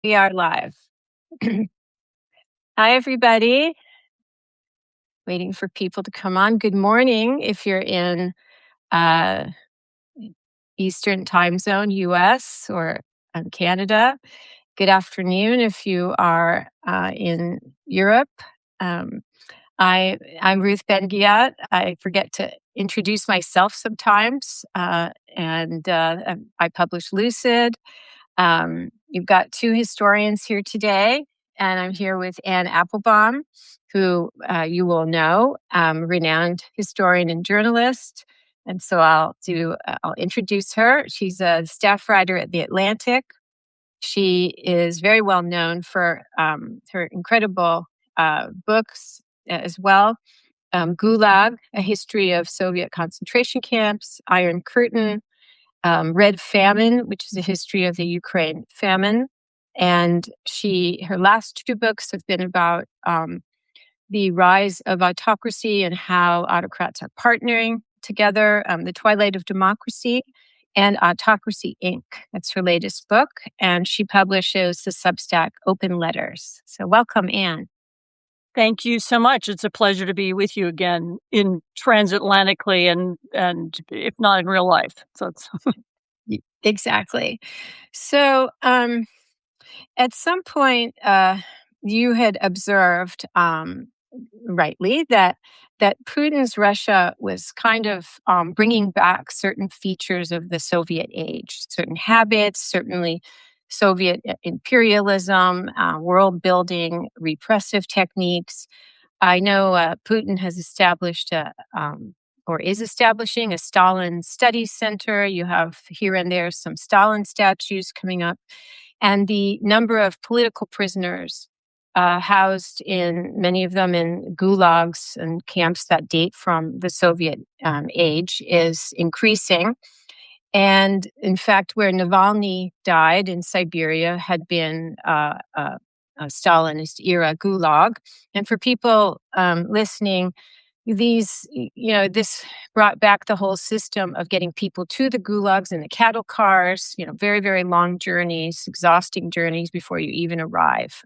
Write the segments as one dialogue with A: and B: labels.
A: We are live. Hi, everybody. Waiting for people to come on. Good morning if you're in uh, Eastern time zone, US or Canada. Good afternoon if you are in Europe. Um, I'm Ruth Ben-Ghiat. I forget to introduce myself sometimes, and I publish Lucid. You've got two historians here today, and I'm here with Anne Applebaum, who you will know, renowned historian and journalist. And so I'll introduce her. She's a staff writer at The Atlantic. She is very well known for her incredible books as well. Gulag, A History of Soviet Concentration Camps, Iron Curtain, Red Famine, which is a history of the Ukraine famine. And her last two books have been about the rise of autocracy and how autocrats are partnering together, The Twilight of Democracy and Autocracy Inc. That's her latest book. And she publishes the Substack Open Letters. So welcome, Anne.
B: Thank you so much. It's a pleasure to be with you again in transatlantically and if not in real life. So it's
A: Exactly. So at some point, you had observed rightly that Putin's Russia was kind of bringing back certain features of the Soviet age, certain habits, certainly Soviet imperialism, world building, repressive techniques. I know Putin has established or is establishing a Stalin Studies Center. You have here and there some Stalin statues coming up. And the number of political prisoners housed in many of them in gulags and camps that date from the Soviet age is increasing. And in fact, where Navalny died in Siberia had been a Stalinist era gulag. And for people listening, this brought back the whole system of getting people to the gulags in the cattle cars, very, very long journeys, exhausting journeys before you even arrive.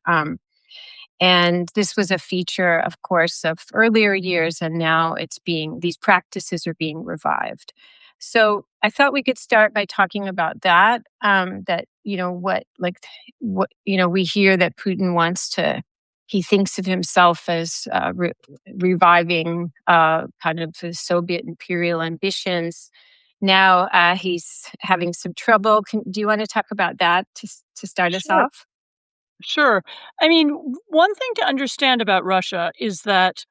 A: And this was a feature, of course, of earlier years, and now these practices are being revived. So I thought we could start by talking about that. We hear that Putin he thinks of himself as reviving kind of the Soviet imperial ambitions. Now he's having some trouble. Do you want to talk about that to start us
B: Sure.
A: off?
B: Sure. I mean, one thing to understand about Russia is that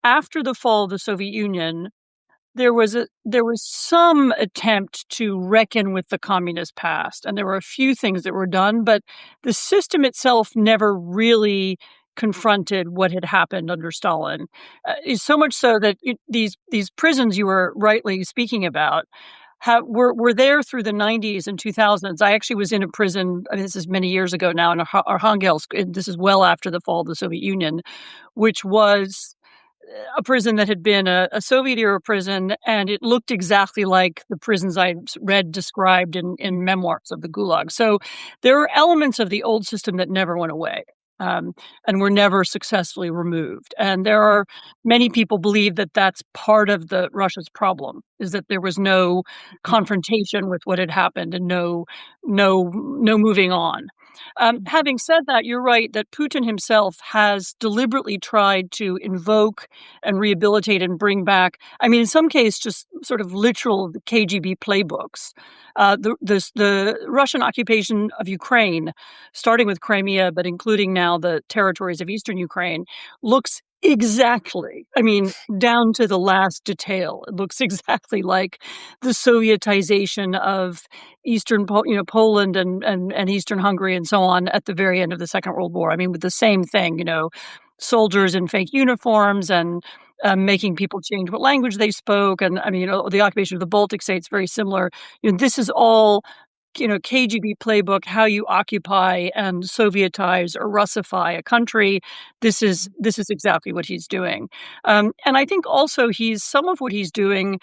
B: after the fall of the Soviet Union, there was some attempt to reckon with the communist past, and there were a few things that were done, but the system itself never really confronted what had happened under Stalin. So much so that these prisons you were rightly speaking about were there through the 90s and 2000s. I actually was in a prison, this is many years ago now, in Arkhangelsk, and this is well after the fall of the Soviet Union, which was a prison that had been a Soviet-era prison, and it looked exactly like the prisons I read described in memoirs of the Gulag. So there are elements of the old system that never went away. And were never successfully removed. And there are many people believe that that's part of Russia's problem, is that there was no confrontation with what had happened and no moving on. Having said that, you're right that Putin himself has deliberately tried to invoke and rehabilitate and bring back, I mean, in some cases, just sort of literal KGB playbooks. The Russian occupation of Ukraine, starting with Crimea, but including now the territories of eastern Ukraine, looks exactly, I mean, down to the last detail. It looks exactly like the Sovietization of Eastern, Poland and Eastern Hungary and so on at the very end of the Second World War. I mean, with the same thing, soldiers in fake uniforms and making people change what language they spoke. And I mean, the occupation of the Baltic states, very similar. This is all KGB playbook, how you occupy and Sovietize or Russify a country. This is exactly what he's doing, and I think also some of what he's doing.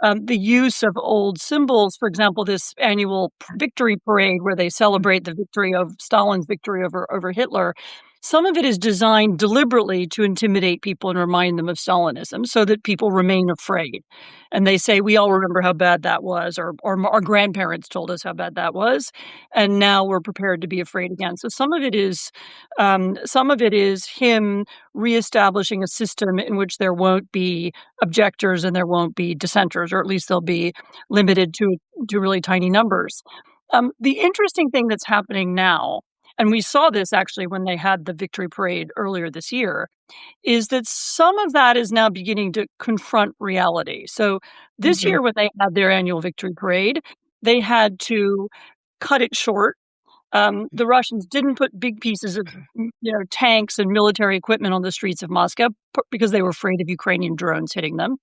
B: The use of old symbols, for example, this annual victory parade where they celebrate the victory of Stalin's victory over Hitler. Some of it is designed deliberately to intimidate people and remind them of Stalinism so that people remain afraid. And they say, we all remember how bad that was, or our grandparents told us how bad that was. And now we're prepared to be afraid again. So some of it is him reestablishing a system in which there won't be objectors and there won't be dissenters, or at least they'll be limited to really tiny numbers. The interesting thing that's happening now, and we saw this actually when they had the victory parade earlier this year, is that some of that is now beginning to confront reality. So this
A: Mhm.
B: year, when they had their annual victory parade, they had to cut it short. The Russians didn't put big pieces of, tanks and military equipment on the streets of Moscow because they were afraid of Ukrainian drones hitting them.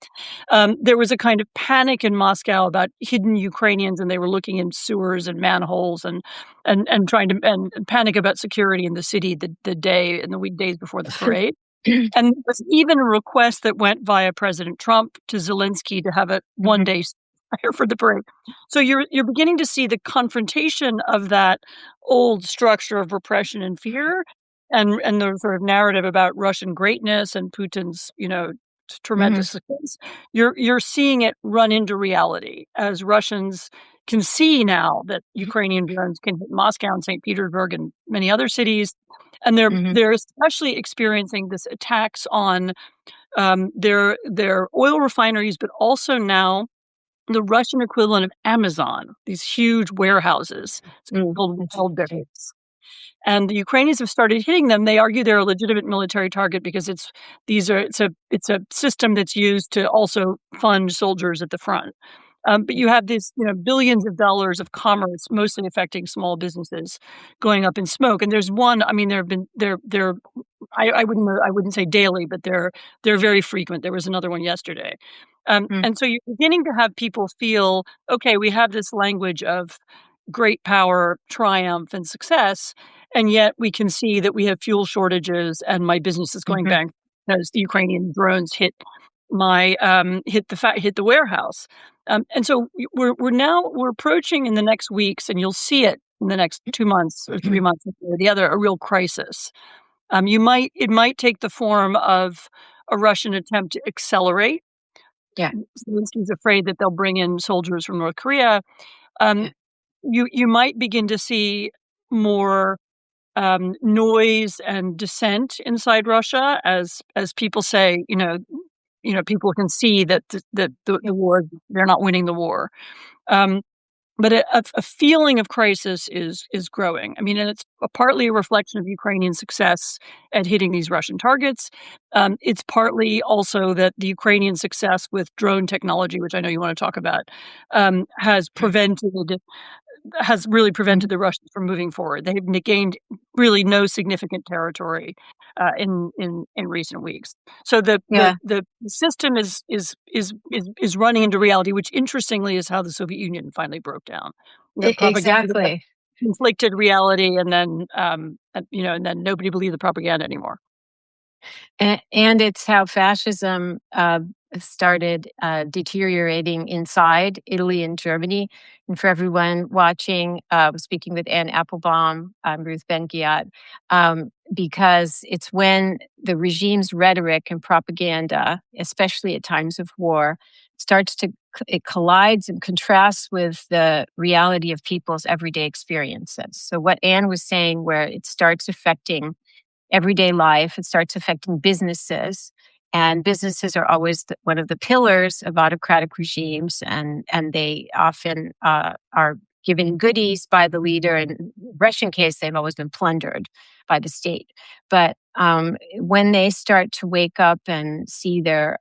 B: There was a kind of panic in Moscow about hidden Ukrainians, and they were looking in sewers and manholes and trying to and panic about security in the city the day and the weekdays before the parade. And there was even a request that went via President Trump to Zelensky to have a
A: Mhm.
B: one-day ceasefire for the parade. So you're beginning to see the confrontation of that old structure of repression and fear, and the sort of narrative about Russian greatness and Putin's,
A: Mhm.
B: tremendous success. You're seeing it run into reality as Russians can see now that Ukrainian drones can hit Moscow and St. Petersburg and many other cities, and
A: Mhm.
B: they're especially experiencing this attacks on their oil refineries, but also now the Russian equivalent of Amazon, these huge warehouses. It's
A: Mm.
B: called wild
A: Interesting.
B: barracks. And the Ukrainians have started hitting them. They argue they're a legitimate military target because it's a system that's used to also fund soldiers at the front. But you have these, billions of dollars of commerce, mostly affecting small businesses, going up in smoke. And there's one. I mean, there have been there. I wouldn't say daily, but they're very frequent. There was another one yesterday.
A: Mm.
B: And so you're beginning to have people feel, okay, we have this language of great power, triumph, and success, and yet we can see that we have fuel shortages and my business is going
A: Mhm.
B: bankrupt because the Ukrainian drones hit the warehouse. And so we're approaching in the next weeks, and you'll see it in the next 2 months or 3 months or the other, a real crisis. It might take the form of a Russian attempt to accelerate.
A: Yeah.
B: Zelensky's afraid that they'll bring in soldiers from North Korea. Um,
A: Yeah.
B: you might begin to see more noise and dissent inside Russia as people say, people can see that
A: Yeah.
B: the war, they're not winning the war. Um, but a feeling of crisis is growing. I mean, and it's partly a reflection of Ukrainian success at hitting these Russian targets. It's partly also that the Ukrainian success with drone technology, which I know you want to talk about, um, has prevented has really prevented
A: Mhm.
B: the Russians from moving forward. They've gained really no significant territory in recent weeks. So
A: Yeah.
B: the system is running into reality, which interestingly is how the Soviet Union finally broke down. Propaganda that
A: Exactly.
B: conflicted reality, and then nobody believed the propaganda anymore.
A: And it's how fascism started deteriorating inside Italy and Germany. And for everyone watching, I was speaking with Anne Applebaum, Ruth Ben-Ghiat, because it's when the regime's rhetoric and propaganda, especially at times of war, starts to it collides and contrasts with the reality of people's everyday experiences. So what Anne was saying, where it starts affecting everyday life. It starts affecting businesses, and businesses are always one of the pillars of autocratic regimes, and they often are given goodies by the leader. In Russian case, they've always been plundered by the state. But when they start to wake up and see their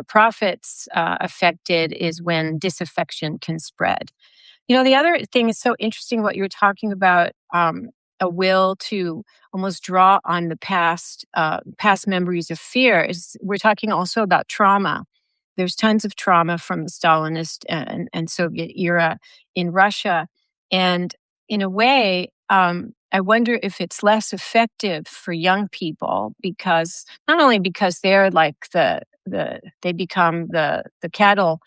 A: profits affected, is when disaffection can spread. The other thing is so interesting what you're talking about, a will to almost draw on the past memories of fear. Is we're talking also about trauma. There's tons of trauma from the Stalinist and Soviet era in Russia. And in a way, I wonder if it's less effective for young people because not only because they're like they become the cattle,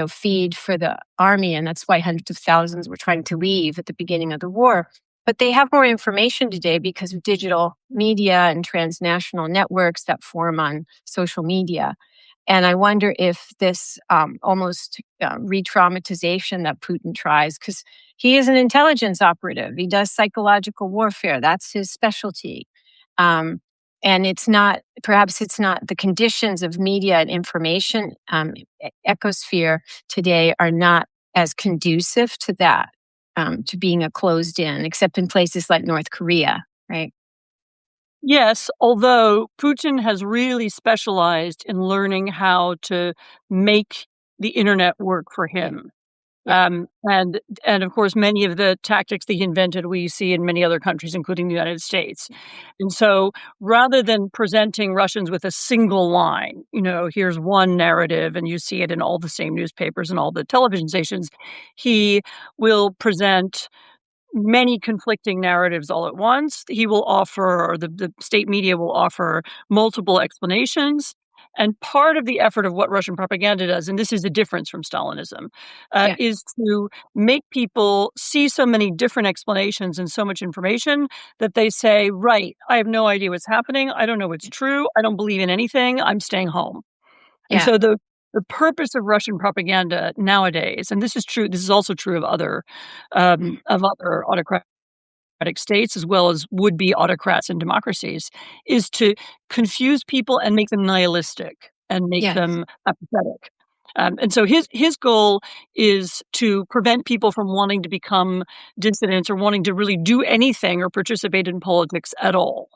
A: feed for the army, and that's why hundreds of thousands were trying to leave at the beginning of the war. But they have more information today because of digital media and transnational networks that form on social media. And I wonder if this almost re-traumatization that Putin tries, because he is an intelligence operative. He does psychological warfare. That's his specialty. Um, and perhaps it's not the conditions of media and information ecosphere today are not as conducive to that, to being a closed in, except in places like North Korea, right?
B: Yes, although Putin has really specialized in learning how to make the internet work for
A: Yeah,
B: him.
A: yeah,
B: And of course, many of the tactics that he invented, we see in many other countries, including the United States. And so rather than presenting Russians with a single line, here's one narrative and you see it in all the same newspapers and all the television stations, he will present many conflicting narratives all at once. He will offer, or the state media will offer multiple explanations. And part of the effort of what Russian propaganda does, and this is a difference from Stalinism,
A: yeah,
B: is to make people see so many different explanations and so much information that they say, right, I have no idea what's happening. I don't know what's true. I don't believe in anything. I'm staying home. And
A: yeah,
B: so the purpose of Russian propaganda nowadays, and this is true, this is also true of other autocratic states as well as would-be autocrats and democracies, is to confuse people and make them nihilistic and make
A: yes,
B: them apathetic. And so his goal is to prevent people from wanting to become dissidents or wanting to really do anything or participate in politics at all.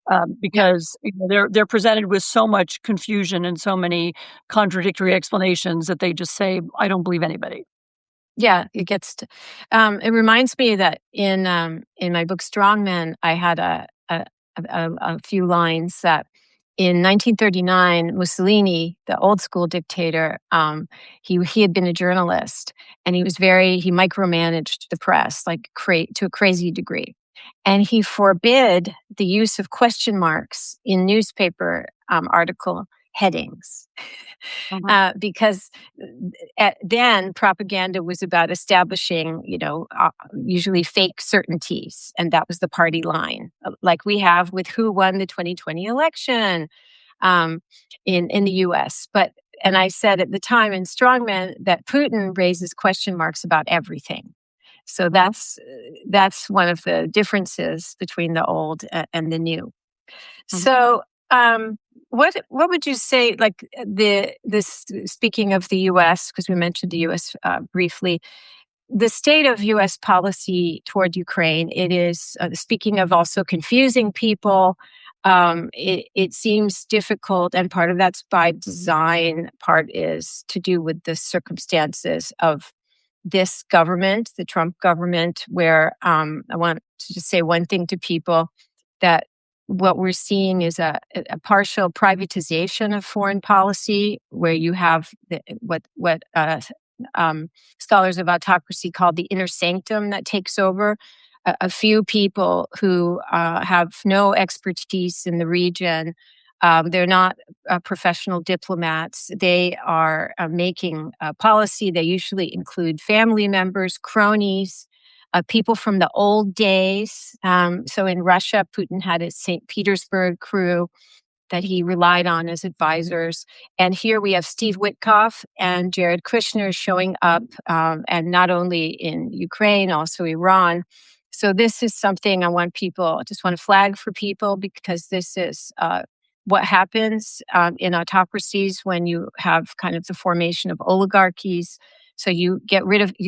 A: yeah.
B: Because they're presented with so much confusion and so many contradictory explanations that they just say, "I don't believe anybody."
A: Yeah, it reminds me that in my book Strongmen, I had a few lines that in 1939, Mussolini, the old school dictator, he had been a journalist and he micromanaged the press to a crazy degree. And he forbid the use of question marks in newspaper article headings
B: Mhm,
A: because then propaganda was about establishing, usually fake certainties, and that was the party line, like we have with who won the 2020 election um, in the U.S. And I said at the time in Strongman that Putin raises question marks about everything. So
B: mhm,
A: that's one of the differences between the old and the new.
B: mhm.
A: So, what would you say? Like this, speaking of the U.S., because we mentioned the U.S. Briefly, the state of U.S. policy toward Ukraine. It is speaking of also confusing people. It seems difficult, and part of that's by design. Part is to do with the circumstances of this government, the Trump government, where I want to just say one thing to people that what we're seeing is a partial privatization of foreign policy, where you have what scholars of autocracy call the inner sanctum that takes over. A few people who have no expertise in the region. They're not professional diplomats. They are making policy. They usually include family members, cronies, people from the old days. So in Russia, Putin had his St. Petersburg crew that he relied on as advisors. And here we have Steve Witkoff and Jared Kushner showing up, and not only in Ukraine, also Iran. So this is something I just want to flag for people because this is what happens in autocracies when you have kind of the formation of oligarchies. So you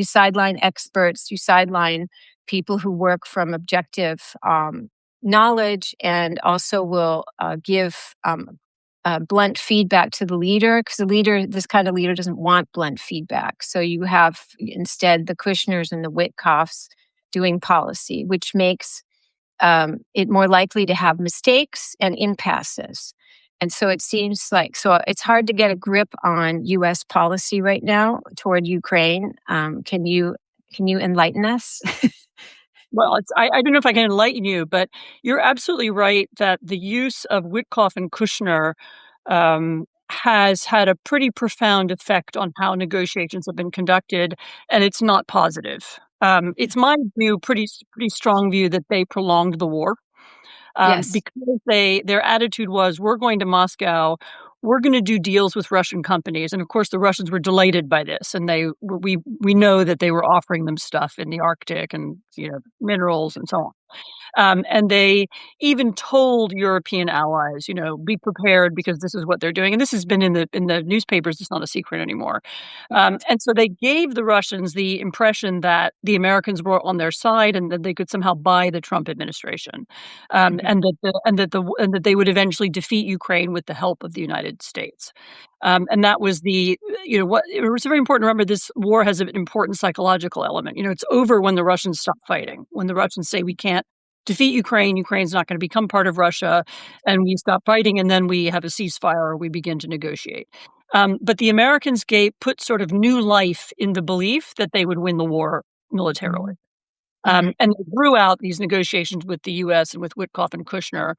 A: sideline experts, you sideline people who work from objective knowledge and also will give blunt feedback to the leader because this kind of leader doesn't want blunt feedback. So you have instead the Kushners and the Witkoffs doing policy, which makes it more likely to have mistakes and impasses. And so it seems like it's hard to get a grip on U.S. policy right now toward Ukraine. Can you Can you enlighten us?
B: Well, I don't know if I can enlighten you, but you're absolutely right that the use of Witkoff and Kushner, has had a pretty profound effect on how negotiations have been conducted, and it's not positive. It's my view, pretty strong view that they prolonged the war.
A: Yes.
B: Because their attitude was, "We're going to Moscow, we're gonna do deals with Russian companies," and of course, the Russians were delighted by this, and we know that they were offering them stuff in the Arctic and, minerals and so on. And they even told European allies, "Be prepared because this is what they're doing." And this has been in the newspapers, it's not a secret anymore. And so they gave the Russians the impression that the Americans were on their side and that they could somehow buy the Trump administration,
A: Mhm,
B: and that they would eventually defeat Ukraine with the help of the United States. And that was what it was very important to remember. This war has an important psychological element. It's over when the Russians stop fighting. When the Russians say we can't defeat Ukraine, Ukraine's not going to become part of Russia, and we stop fighting, and then we have a ceasefire or we begin to negotiate. But the Americans put sort of new life in the belief that they would win the war militarily.
A: mhm, mhm,
B: And they drew out these negotiations with the U.S. and with Witkoff and Kushner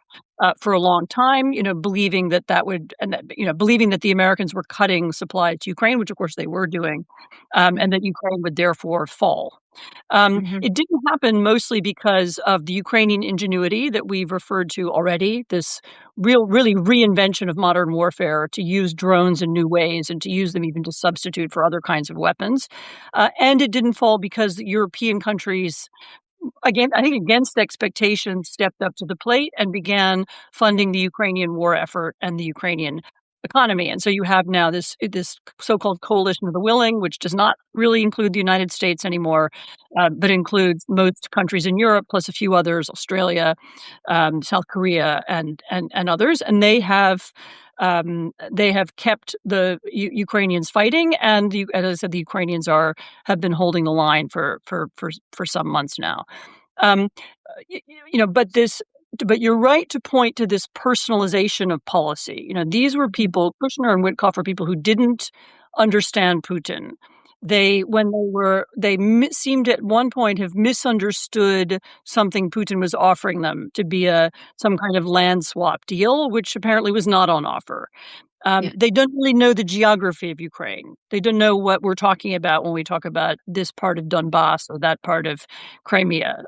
B: for a long time, believing that would, and that, believing that the Americans were cutting supply to Ukraine, which of course they were doing,
A: mhm,
B: and that Ukraine would therefore fall.
A: mhm,
B: It didn't happen mostly because of the Ukrainian ingenuity that we've referred to already, this really reinvention of modern warfare to use drones in new ways and to use them even to substitute for other kinds of weapons. And it didn't fall because the European countries, again, I think against expectations, stepped up to the plate and began funding the Ukrainian war effort and the Ukrainian economy. And so you have now this so-called coalition of the willing, which does not really include the United States anymore, but includes most countries in Europe plus a few others, Australia, South Korea, and others. And they have kept the Ukrainians fighting, and as I said, the Ukrainians have been holding the line for some months now. Um, y you know, but you're right to point to this personalization of policy. These were
A: mhm.
B: people, Kushner and Witkoff were people who didn't understand Putin. When they were they mi seemed at one point have misunderstood something Putin was offering them to be some kind of land swap deal, which apparently was not on offer.
A: Yeah.
B: They don't really know the geography of Ukraine. They don't know what we're talking about when we talk about this part of Donbass or that part of Crimea.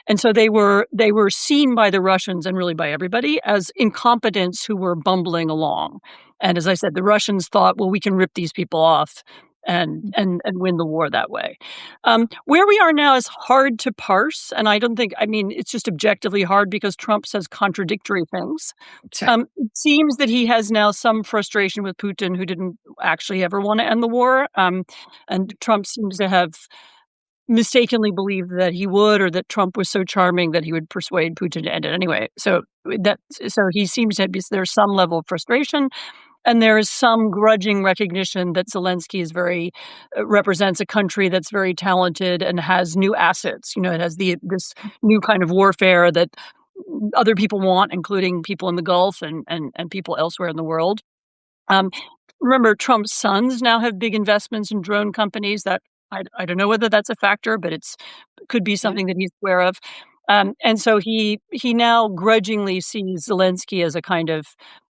B: And so they were seen by the Russians and really by everybody as incompetents who were bumbling along. And as I said, the Russians thought, well, we can rip these people off and
A: Mm,
B: and win the war that way. Where we are now is hard to parse, and I don't think, I mean, it's just objectively hard because Trump says contradictory things.
A: that's right.
B: It seems that he has now some frustration with Putin, who didn't actually ever wanna end the war, and Trump seems to have mistakenly believed that he would, or that Trump was so charming that he would persuade Putin to end it anyway. So he seems to be there's some level of frustration, and there is some grudging recognition that Zelensky is represents a country that's very talented and has new assets. It has this new kind of warfare that other people want, including people in the Gulf and people elsewhere in the world. Um, Remember, Trump's sons now have big investments in drone companies. That I don't know whether that's a factor, but could be
A: Yeah.
B: something that he's aware of. And so he now grudgingly sees Zelensky as a kind of,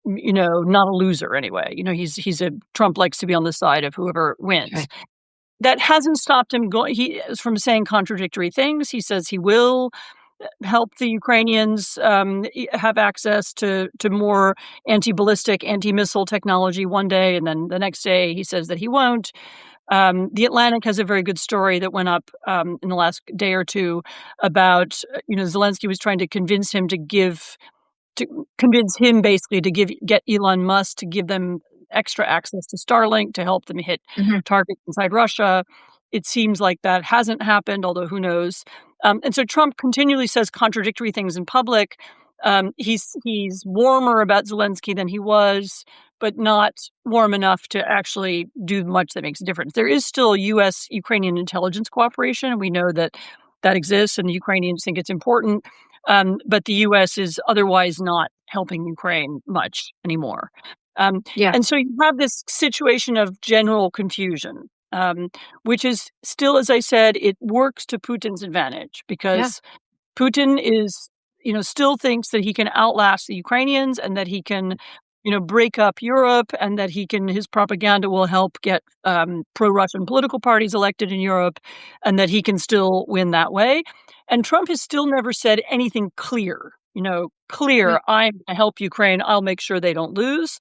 B: not a loser anyway. He's a Trump likes to be on the side of whoever wins.
A: Okay.
B: That hasn't stopped him from saying contradictory things. He says he will help the Ukrainians have access to more anti-ballistic, anti-missile technology one day, and then the next day he says that he won't. The Atlantic has a very good story that went up in the last day or two about Zelensky was trying to convince him basically to get Elon Musk to give them extra access to Starlink to help them hit
A: Mhm.
B: targets inside Russia. It seems like that hasn't happened, although who knows? And so Trump continually says contradictory things in public. He's warmer about Zelensky than he was, but not warm enough to actually do much that makes a difference. There is still U.S. Ukrainian intelligence cooperation, and we know that exists, and the Ukrainians think it's important. But the U.S. is otherwise not helping Ukraine much anymore. Um,
A: Yeah.
B: and so you have this situation of general confusion. which is still, as I said, it works to Putin's advantage
A: Yeah.
B: because Putin is, still thinks that he can outlast the Ukrainians and that he can, break up Europe and that his propaganda will help get pro-Russian political parties elected in Europe and that he can still win that way. And Trump has still never said anything clear, clear,
A: Right.
B: I'm going to help Ukraine. I'll make sure they don't lose.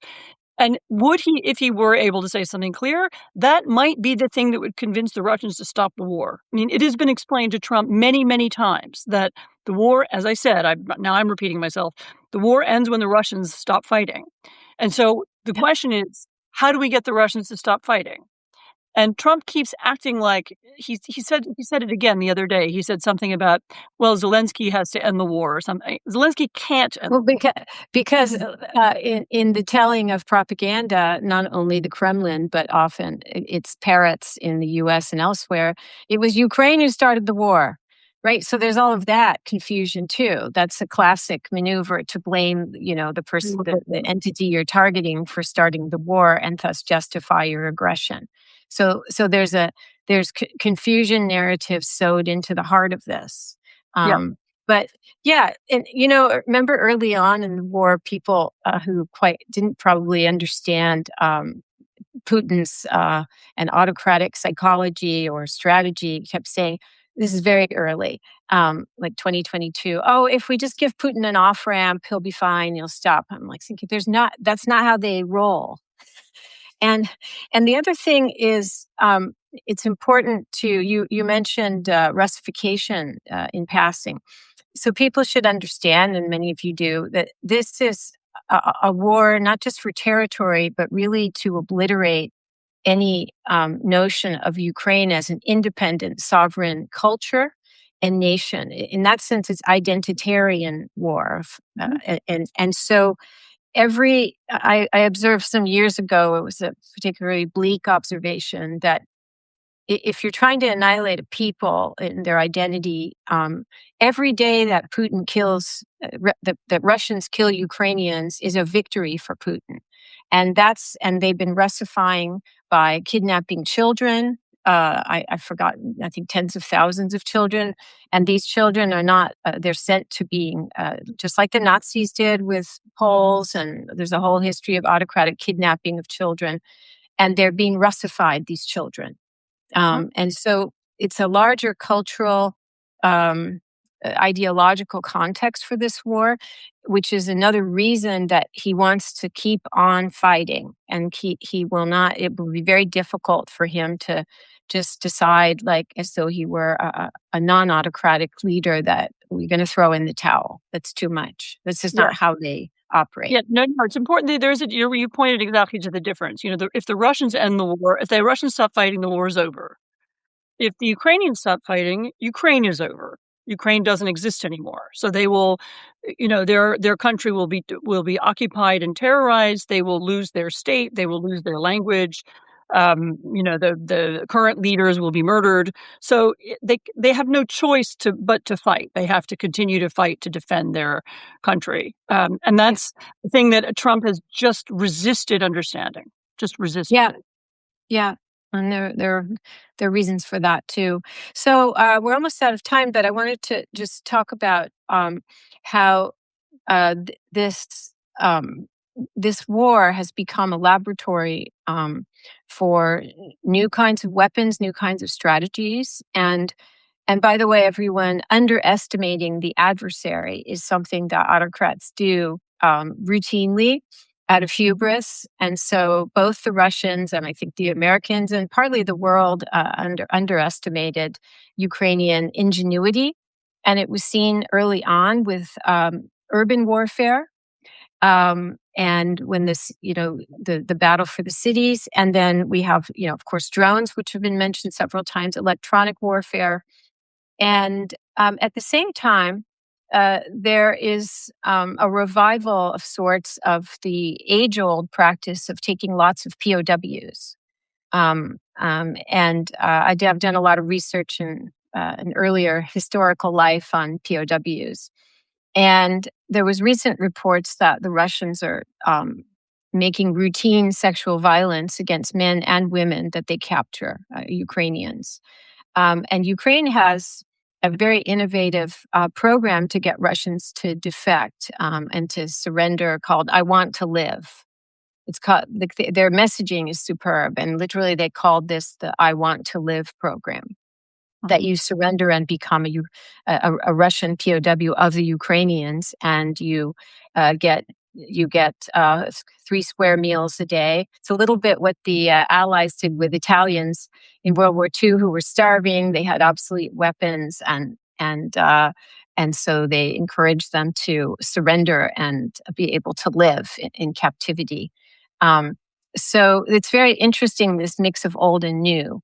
B: And would he, if he were able to say something clear, that might be the thing that would convince the Russians to stop the war. I mean, it has been explained to Trump many, many times that the war, as I said, now I'm repeating myself, the war ends when the Russians stop fighting. And so the
A: Yeah.
B: question is, how do we get the Russians to stop fighting? And Trump keeps acting like he said it again the other day. He said something about, well, Zelensky has to end the war or something. Zelensky can't end
A: Well,
B: the war.
A: because in the telling of propaganda, not only the Kremlin, but often its parrots in the U.S. and elsewhere, it was Ukraine who started the war, right? So there's all of that confusion too. That's a classic maneuver to blame, the person, the entity you're targeting for starting the war, and thus justify your aggression. So there's confusion narrative sewed into the heart of this.
B: Yeah,
A: But yeah, and remember early on in the war, people who quite didn't probably understand Putin's and autocratic psychology or strategy kept saying, this is very early, like 2022. Oh, if we just give Putin an off ramp, he'll be fine. He'll stop. I'm like thinking, that's not how they roll. And the other thing is, it's important to you mentioned Russification in passing, so people should understand, and many of you do, that this is a war not just for territory, but really to obliterate any notion of Ukraine as an independent, sovereign culture and nation. In that sense, it's identitarian war,
B: mhm,
A: and so I observed some years ago. It was a particularly bleak observation that if you're trying to annihilate a people and their identity, every day that Putin kills, that Russians kill Ukrainians is a victory for Putin, and they've been Russifying by kidnapping children. I've forgotten. I think tens of thousands of children, and these children are not. They're sent to being just like the Nazis did with Poles, and there's a whole history of autocratic kidnapping of children, and they're being Russified. These children,
B: mhm.
A: and so it's a larger cultural, ideological context for this war, which is another reason that he wants to keep on fighting. And he will not, it will be very difficult for him to just decide, like, as though he were a non autocratic leader, that we're going to throw in the towel. That's too much. This is
B: Yeah.
A: not how they operate.
B: Yeah, no, no, it's important that there's you pointed exactly to the difference. If the Russians end the war, if the Russians stop fighting, the war is over. If the Ukrainians stop fighting, Ukraine is over. Ukraine doesn't exist anymore. So they will, their country will be occupied and terrorized. They will lose their state. They will lose their language. The current leaders will be murdered. So they have no choice but to fight. They have to continue to fight to defend their country. And
A: Yeah.
B: that's the thing that Trump has just resisted understanding. Just resisted
A: Yeah.
B: it.
A: Yeah, and there are reasons for that too. So we're almost out of time, but I wanted to just talk about how um, this war has become a laboratory for new kinds of weapons, new kinds of strategies, and by the way, everyone, underestimating the adversary is something that autocrats do routinely out of hubris. And so both the Russians and I think the Americans and partly the world underestimated Ukrainian ingenuity. And it was seen early on with urban warfare. And when the battle for the cities, and then we have, of course, drones, which have been mentioned several times, electronic warfare, and at the same time, there is a revival of sorts of the age old practice of taking lots of POWs. And I've done a lot of research in an earlier historical life on POWs. And there was recent reports that the Russians are making routine sexual violence against men and women that they capture, Ukrainians. And Ukraine has a very innovative program to get Russians to defect and to surrender called I Want to Live. It's called, like, their messaging is superb. And literally, they called this the I Want to Live program, that
B: Mhm.
A: you surrender and become a Russian POW of the Ukrainians, and you get 3 square meals a day. It's a little bit what the Allies did with Italians in World War II, who were starving. They had obsolete weapons, and so they encouraged them to surrender and be able to live in captivity. Um, so it's very interesting, this mix of old and new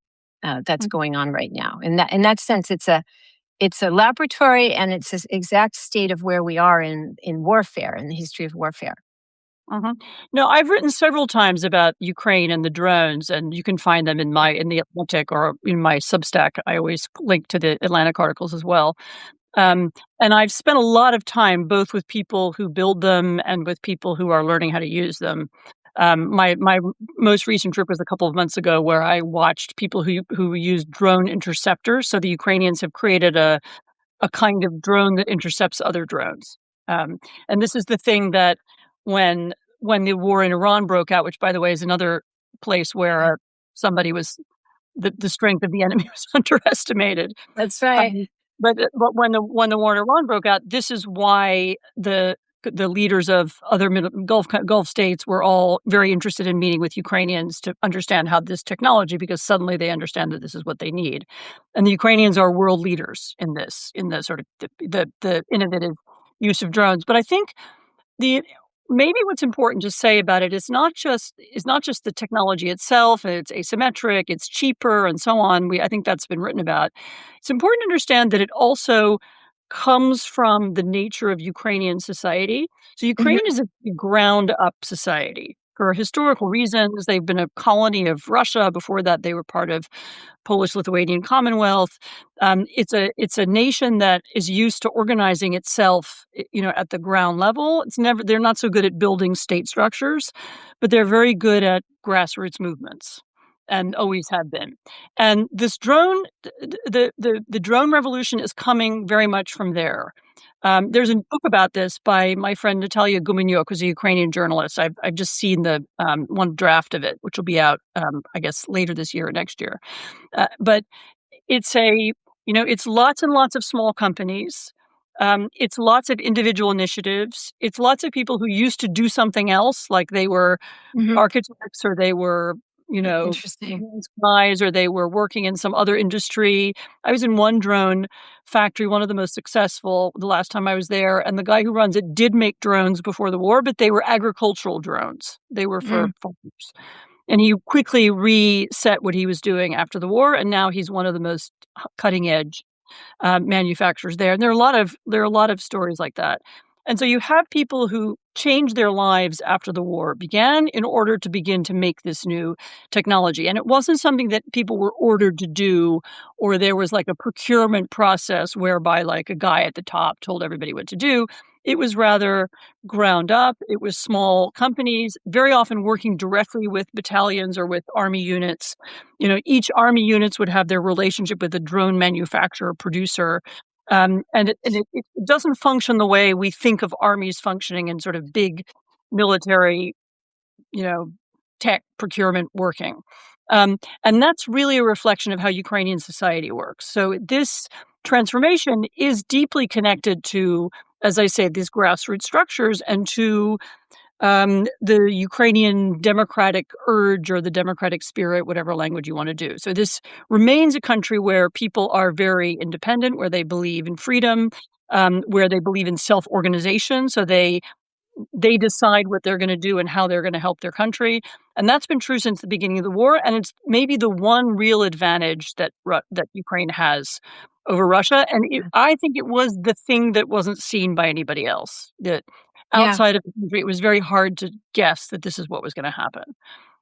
A: that's
B: Mhm.
A: going on right now. In that sense, it's a laboratory, and it's an exact state of where we are in warfare, in the history of warfare.
B: Mhm. No, I've written several times about Ukraine and the drones, and you can find them in the Atlantic or in my Substack. I always link to the Atlantic articles as well. Um, and I've spent a lot of time both with people who build them and with people who are learning how to use them. My most recent trip was a couple of months ago, where I watched people who use drone interceptors. So the Ukrainians have created a kind of drone that intercepts other drones. Um, and this is the thing that when when the war in Iran broke out, which, by the way, is another place
A: Yeah.
B: where somebody was the strength of the enemy was underestimated.
A: That's right.
B: Um, but when the war in Iran broke out, this is why the leaders of other Gulf states were all very interested in meeting with Ukrainians to understand how this technology, because suddenly they understand that this is what they need, and the Ukrainians are world leaders in this, in the sort of the innovative use of drones. But I think the maybe what's important to say about it is not just the technology itself. It's asymmetric, it's cheaper, and so on. I think that's been written about. It's important to understand that it also comes from the nature of Ukrainian society. So Ukraine
A: Mhm,
B: is a ground up society. For historical reasons, they've been a colony of Russia. Before that, they were part of Polish-Lithuanian Commonwealth. It's a nation that is used to organizing itself, at the ground level. They're not so good at building state structures, but they're very good at grassroots movements, and always have been. And this drone, the drone revolution is coming very much from there. There's a book about this by my friend Natalia Gumenyuk, who's a Ukrainian journalist. I've just seen the one draft of it, which will be out, I guess, later this year or next year. But it's it's lots and lots of small companies. It's lots of individual initiatives. It's lots of people who used to do something else, like they were
A: mhm.
B: architects, or they were,
A: Interesting.
B: maintenance guys, or they were working in some other industry. I was in one drone factory, one of the most successful, the last time I was there, and the guy who runs it did make drones before the war, but they were agricultural drones. They were for
A: Mm,
B: farmers. And he quickly reset what he was doing after the war, and now he's one of the most cutting edge manufacturers there. And there are a lot of stories like that. And so you have people who changed their lives after the war began in order to begin to make this new technology. And it wasn't something that people were ordered to do, or there was like a procurement process whereby like a guy at the top told everybody what to do. It was rather ground up. It was small companies, very often working directly with battalions or with army units. Each army units would have their relationship with a drone manufacturer, producer, and it doesn't function the way we think of armies functioning in sort of big military, you know, tech procurement working. And that's really a reflection of how Ukrainian society works. So this transformation is deeply connected to, as I say, these grassroots structures, and to the Ukrainian democratic urge or the democratic spirit, whatever language you want to do. So this remains a country where people are very independent, where they believe in freedom, where they believe in self-organization. So they decide what they're going to do and how they're going to help their country, and that's been true since the beginning of the war. And it's maybe the one real advantage that Ukraine has over Russia. And
A: yeah.
B: I think it was the thing that wasn't seen by anybody else. That
A: Yeah.
B: outside of the country, it was very hard to guess that this is what was going to happen.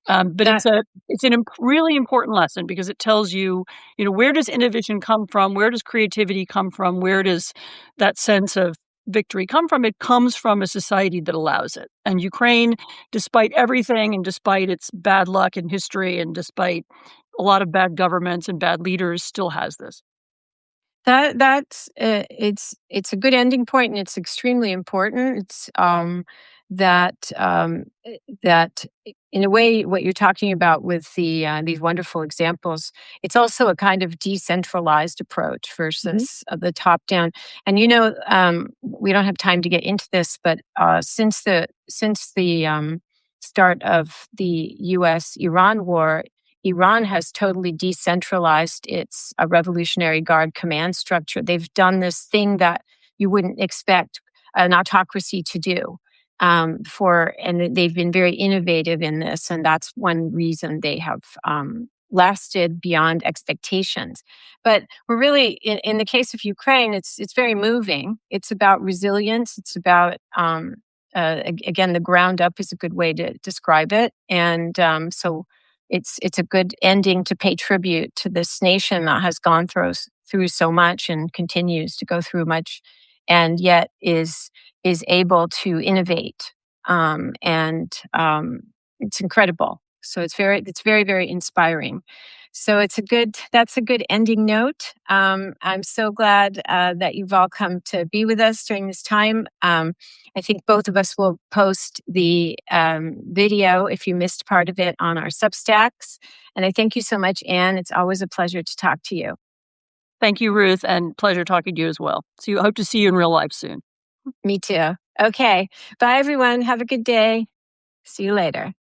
B: But
A: That
B: it's an really important lesson, because it tells you, where does innovation come from? Where does creativity come from? Where does that sense of victory come from? It comes from a society that allows it. And Ukraine, despite everything and despite its bad luck in history and despite a lot of bad governments and bad leaders, still has this.
A: It's a good ending point, and it's extremely important. It's that that in a way, what you're talking about with these wonderful examples, it's also a kind of decentralized approach
B: Mhm.
A: versus the top down. And we don't have time to get into this, but since the start of the U.S. Iran war, Iran has totally decentralized its Revolutionary Guard command structure. They've done this thing that you wouldn't expect an autocracy to do. And they've been very innovative in this, and that's one reason they have lasted beyond expectations. But we're really, in the case of Ukraine, it's very moving. It's about resilience. It's about again, the ground up is a good way to describe it, and so it's a good ending to pay tribute to this nation that has gone through so much and continues to go through much, and yet is able to innovate. And it's incredible. So it's very, very inspiring. So that's a good ending note. I'm so glad that you've all come to be with us during this time. I think both of us will post the video if you missed part of it on our Substacks. And I thank you so much, Anne. It's always a pleasure to talk to you.
B: Thank you, Ruth, and pleasure talking to you as well. Hope to see you in real life soon.
A: Me too. Okay. Bye, everyone. Have a good day. See you later.